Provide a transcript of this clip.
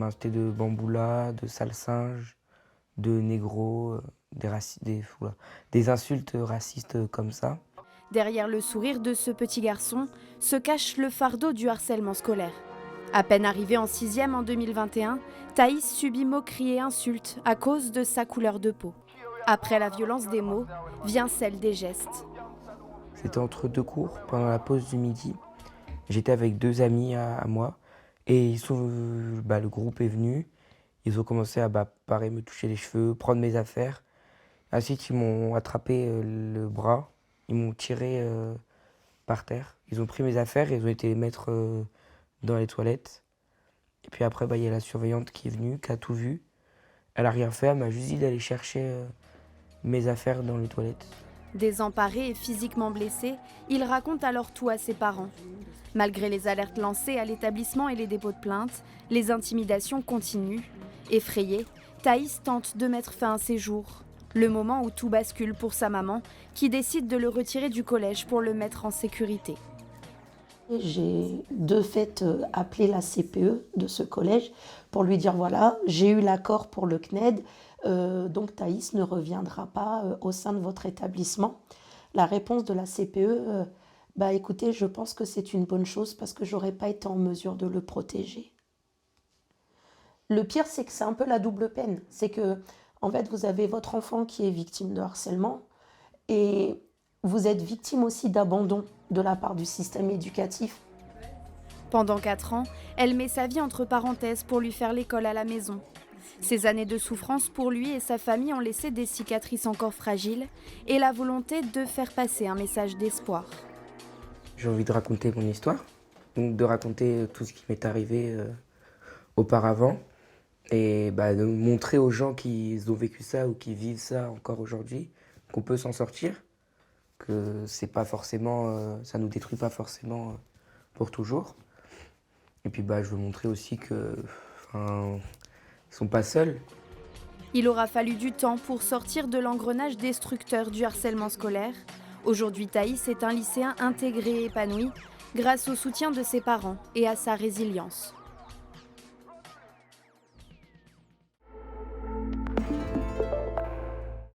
m'insulter de bamboula, de sale singe, de négro, des insultes racistes comme ça. Derrière le sourire de ce petit garçon se cache le fardeau du harcèlement scolaire. À peine arrivé en 6e en 2021, Thaïs subit moqueries et insultes à cause de sa couleur de peau. Après la violence des mots, vient celle des gestes. C'était entre deux cours, pendant la pause du midi. J'étais avec deux amis à moi et le groupe est venu. Ils ont commencé à pareil, me toucher les cheveux, prendre mes affaires. Ensuite, ils m'ont attrapé le bras, ils m'ont tiré par terre. Ils ont pris mes affaires et ils ont été les mettre dans les toilettes. Et puis après, il y a la surveillante qui est venue, qui a tout vu. Elle a rien fait, elle m'a juste dit d'aller chercher mes affaires dans les toilettes. Désemparé et physiquement blessé, il raconte alors tout à ses parents. Malgré les alertes lancées à l'établissement et les dépôts de plainte, les intimidations continuent. Effrayée, Thaïs tente de mettre fin à ses jours. Le moment où tout bascule pour sa maman, qui décide de le retirer du collège pour le mettre en sécurité. J'ai de fait appelé la CPE de ce collège pour lui dire voilà, j'ai eu l'accord pour le CNED, donc Thaïs ne reviendra pas au sein de votre établissement. La réponse de la CPE, écoutez, je pense que c'est une bonne chose parce que j'aurais pas été en mesure de le protéger. Le pire, c'est que c'est un peu la double peine. C'est que, en fait, vous avez votre enfant qui est victime de harcèlement et vous êtes victime aussi d'abandon de la part du système éducatif. Pendant 4 ans, elle met sa vie entre parenthèses pour lui faire l'école à la maison. Ces années de souffrance pour lui et sa famille ont laissé des cicatrices encore fragiles et la volonté de faire passer un message d'espoir. J'ai envie de raconter mon histoire, donc de raconter tout ce qui m'est arrivé auparavant et de montrer aux gens qui ont vécu ça ou qui vivent ça encore aujourd'hui qu'on peut s'en sortir, que c'est pas forcément, ça nous détruit pas forcément pour toujours. Et puis je veux montrer aussi que, ils sont pas seuls. Il aura fallu du temps pour sortir de l'engrenage destructeur du harcèlement scolaire. Aujourd'hui, Thaïs est un lycéen intégré et épanoui grâce au soutien de ses parents et à sa résilience.